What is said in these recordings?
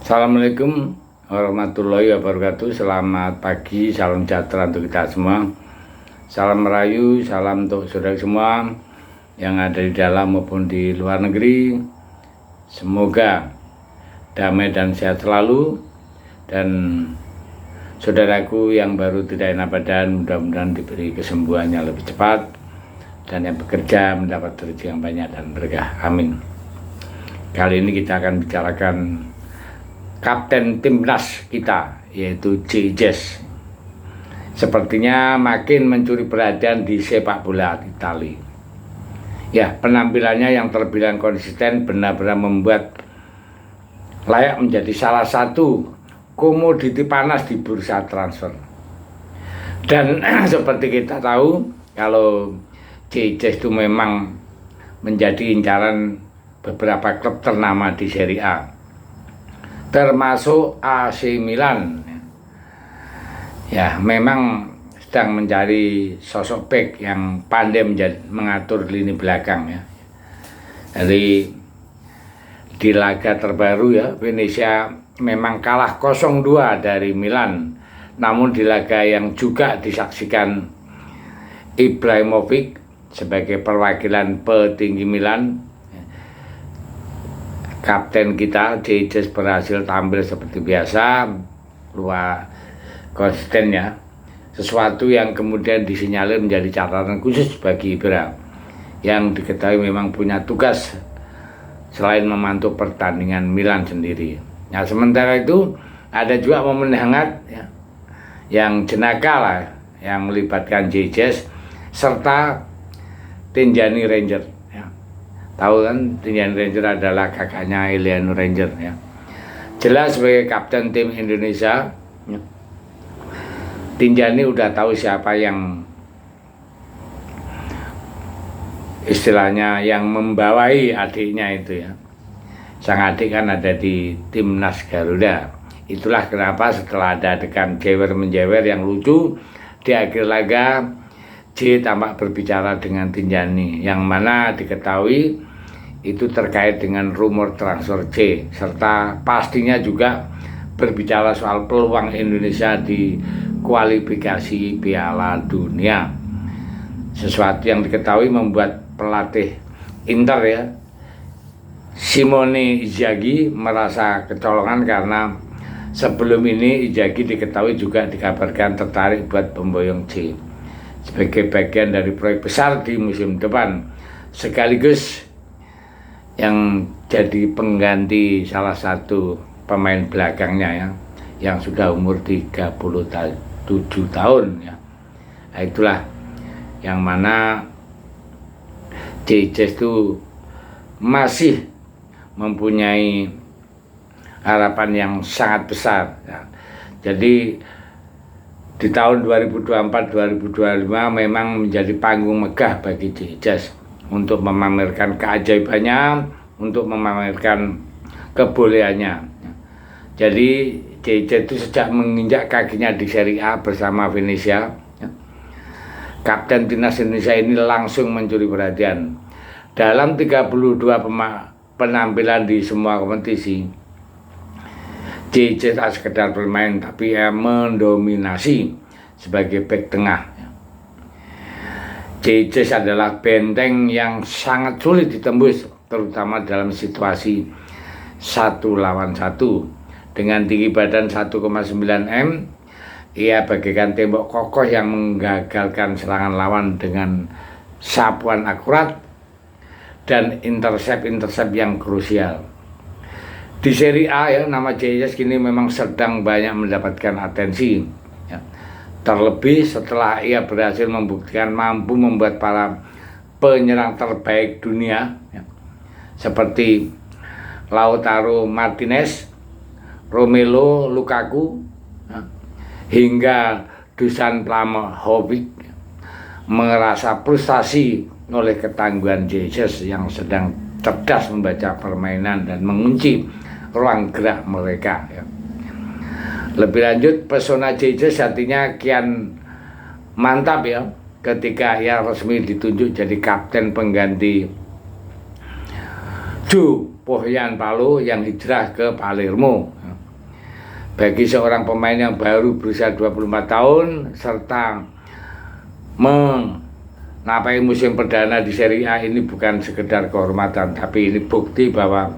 Assalamualaikum warahmatullahi wabarakatuh. Selamat pagi, salam sejahtera untuk kita semua. Salam merayu, salam untuk saudara semua yang ada di dalam maupun di luar negeri. Semoga damai dan sehat selalu. Dan saudaraku yang baru tidak enak badan, mudah-mudahan diberi kesembuhannya lebih cepat. Dan yang bekerja mendapat rezeki yang banyak dan berkah. Amin. Kali ini kita akan bicarakan kapten timnas kita, yaitu Jejez. Sepertinya makin mencuri perhatian di sepak bola Italia. Ya, penampilannya yang terbilang konsisten benar-benar membuat layak menjadi salah satu komoditi panas di bursa transfer. Dan seperti kita tahu, kalau Jejez itu memang menjadi incaran beberapa klub ternama di Serie A, termasuk AC Milan. Ya, memang sedang mencari sosok bek yang pandai mengatur lini belakang ya. Jadi di laga terbaru ya, Venezia memang kalah 0-2 dari Milan. Namun di laga yang juga disaksikan Ibrahimovic sebagai perwakilan petinggi Milan, kapten kita Jejez berhasil tampil seperti biasa, luar konsisten ya. Sesuatu yang kemudian disinyalir menjadi catatan khusus bagi Ibra, yang diketahui memang punya tugas selain memantau pertandingan Milan sendiri. Nah, sementara itu ada juga momen hangat ya, yang jenaka lah, yang melibatkan Jejez serta Tinjani Ranger. Tahu kan, Tinjani Ranger adalah kakaknya Eliano Ranger ya. Jelas sebagai kapten tim Indonesia ya, Tinjani udah tahu siapa yang istilahnya yang membawai adiknya itu ya. Sang adik kan ada di timnas Garuda. Itulah kenapa setelah ada adegan jewer-menjewer yang lucu di akhir laga, J tampak berbicara dengan Tinjani, yang mana diketahui itu terkait dengan rumor transfer J, serta pastinya juga berbicara soal peluang Indonesia di kualifikasi Piala Dunia. Sesuatu yang diketahui membuat pelatih Inter ya, Simone Inzaghi, merasa kecolongan karena sebelum ini Inzaghi diketahui juga dikabarkan tertarik buat pemboyong J sebagai bagian dari proyek besar di musim depan, sekaligus yang jadi pengganti salah satu pemain belakangnya ya, yang sudah umur 37 tahun ya. Nah, itulah yang mana Jejez itu masih mempunyai harapan yang sangat besar ya. Jadi di tahun 2024-2025 memang menjadi panggung megah bagi Jejez untuk memamerkan keajaibannya, untuk memamerkan kebolehannya. Jadi Jejez itu sejak menginjak kakinya di Serie A bersama Venezia, kapten timnas Indonesia ini langsung mencuri perhatian. Dalam 32 penampilan di semua kompetisi, Jejez tak sekedar bermain, tapi mendominasi sebagai bek tengah. Jejez adalah benteng yang sangat sulit ditembus, terutama dalam situasi 1 lawan 1. Dengan tinggi badan 1,9 m, ia bagaikan tembok kokoh yang menggagalkan serangan lawan dengan sapuan akurat dan intercept yang krusial. Di Serie A ya, nama Jejez kini memang sedang banyak mendapatkan atensi ya. Terlebih setelah ia berhasil membuktikan mampu membuat para penyerang terbaik dunia ya, seperti Lautaro Martinez, Romelu Lukaku ya, hingga Dusan Vlahovic ya, merasa frustasi oleh ketangguhan Jejez yang sedang cerdas membaca permainan dan mengunci ruang gerak mereka ya. Lebih lanjut, pesona Jejez artinya kian mantap ya ketika ia resmi ditunjuk jadi kapten pengganti Joe Pohjanpalo yang hijrah ke Palermo. bagi seorang pemain yang baru berusia 24 tahun serta menapai musim perdana di Serie A ini bukan sekedar kehormatan, tapi ini bukti bahwa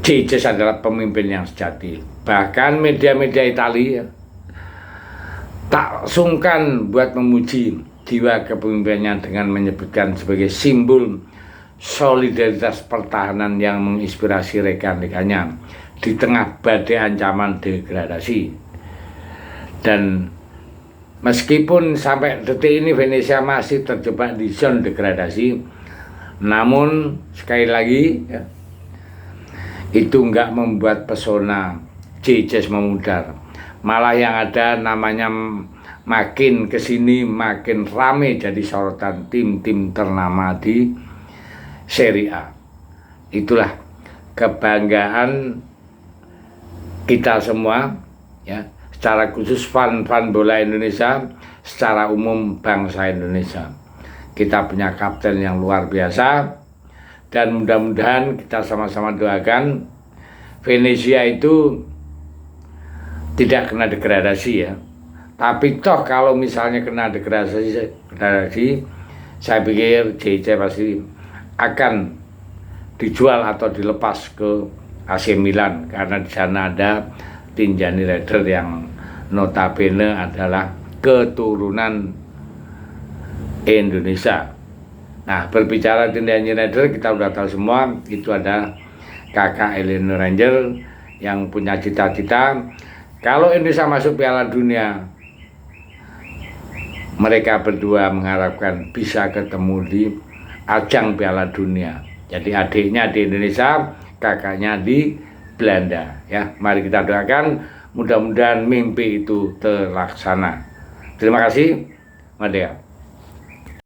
Jesus adalah pemimpin yang sejati. Bahkan media-media Italia tak sungkan buat memuji jiwa kepemimpinannya dengan menyebutkan sebagai simbol solidaritas pertahanan yang menginspirasi rekan-rekannya di tengah badai ancaman degradasi. Dan meskipun sampai detik ini Venezia masih terjebak di zona degradasi, namun sekali lagi ya, itu enggak membuat pesona Jesus memudar. Malah yang ada namanya makin kesini makin rame jadi sorotan tim-tim ternama di Serie A. Itulah kebanggaan kita semua ya, secara khusus fan bola Indonesia, secara umum bangsa Indonesia. Kita punya kapten yang luar biasa dan mudah-mudahan kita sama-sama doakan Venezia itu tidak kena degradasi ya. Tapi toh kalau misalnya kena degradasi, saya pikir JJ pasti akan dijual atau dilepas ke AC Milan karena di sana ada Tindjani Reder yang notabene adalah keturunan Indonesia. Nah, berbicara Tindjani Reder, kita udah tahu semua itu ada kakak Eleno Ranger yang punya cita-cita kalau Indonesia masuk Piala Dunia, mereka berdua mengharapkan bisa ketemu di ajang Piala Dunia. Jadi adiknya di Indonesia, kakaknya di Belanda. Ya, mari kita doakan mudah-mudahan mimpi itu terlaksana. Terima kasih, Madea.